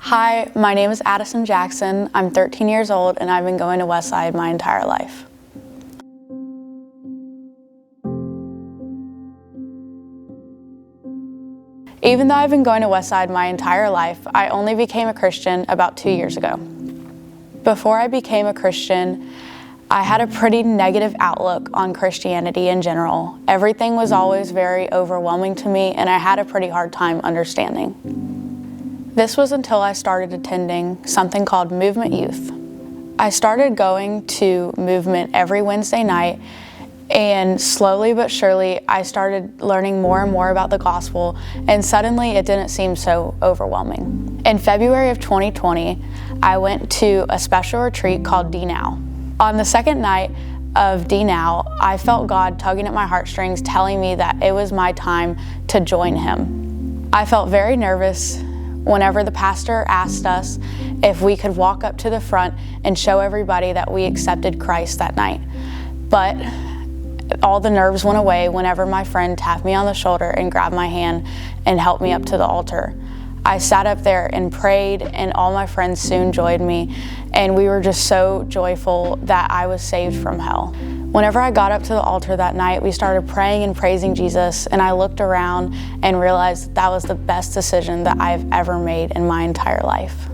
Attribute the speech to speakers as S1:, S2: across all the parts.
S1: Hi, my name is Adyson Jackson. I'm 13 years old and I've been going to Westside my entire life. Even though I've been going to Westside my entire life, I only became a Christian about 2 years ago. Before I became a Christian, I had a pretty negative outlook on Christianity in general. Everything was always very overwhelming to me and I had a pretty hard time understanding. This was until I started attending something called Movement Youth. I started going to Movement every Wednesday night, and slowly but surely I started learning more and more about the gospel, and suddenly it didn't seem so overwhelming. In February of 2020, I went to a special retreat called D-Now. On the second night of D-Now, I felt God tugging at my heartstrings, telling me that it was my time to join Him. I felt very nervous whenever the pastor asked us if we could walk up to the front and show everybody that we accepted Christ that night. But all the nerves went away whenever my friend tapped me on the shoulder and grabbed my hand and helped me up to the altar. I sat up there and prayed, and all my friends soon joined me, and we were just so joyful that I was saved from hell. Whenever I got up to the altar that night, we started praying and praising Jesus, and I looked around and realized that was the best decision that I've ever made in my entire life.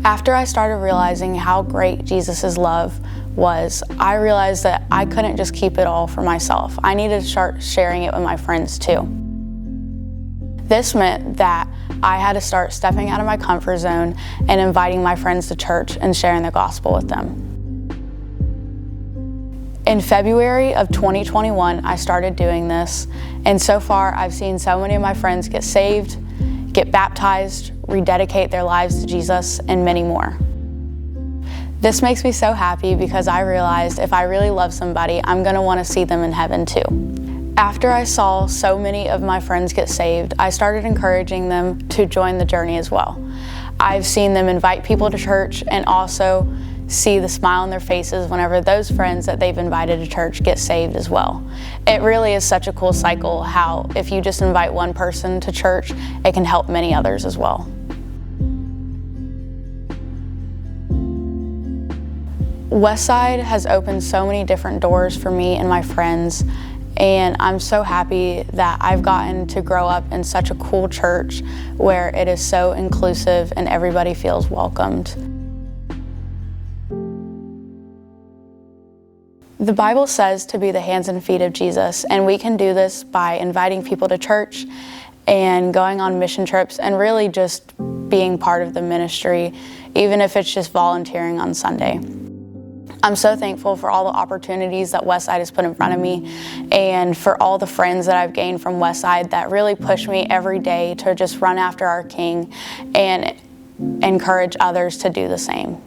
S1: After I started realizing how great Jesus' love was, I realized that I couldn't just keep it all for myself. I needed to start sharing it with my friends too. This meant that I had to start stepping out of my comfort zone and inviting my friends to church and sharing the gospel with them. In February of 2021, I started doing this, and so far I've seen so many of my friends get saved, get baptized, rededicate their lives to Jesus, and many more. This makes me so happy because I realized if I really love somebody, I'm going to want to see them in heaven too. After I saw so many of my friends get saved, I started encouraging them to join the journey as well. I've seen them invite people to church and also see the smile on their faces whenever those friends that they've invited to church get saved as well. It really is such a cool cycle how if you just invite one person to church, it can help many others as well. Westside has opened so many different doors for me and my friends, and I'm so happy that I've gotten to grow up in such a cool church where it is so inclusive and everybody feels welcomed. The Bible says to be the hands and feet of Jesus, and we can do this by inviting people to church and going on mission trips and really just being part of the ministry, even if it's just volunteering on Sunday. I'm so thankful for all the opportunities that Westside has put in front of me and for all the friends that I've gained from Westside that really push me every day to just run after our King and encourage others to do the same.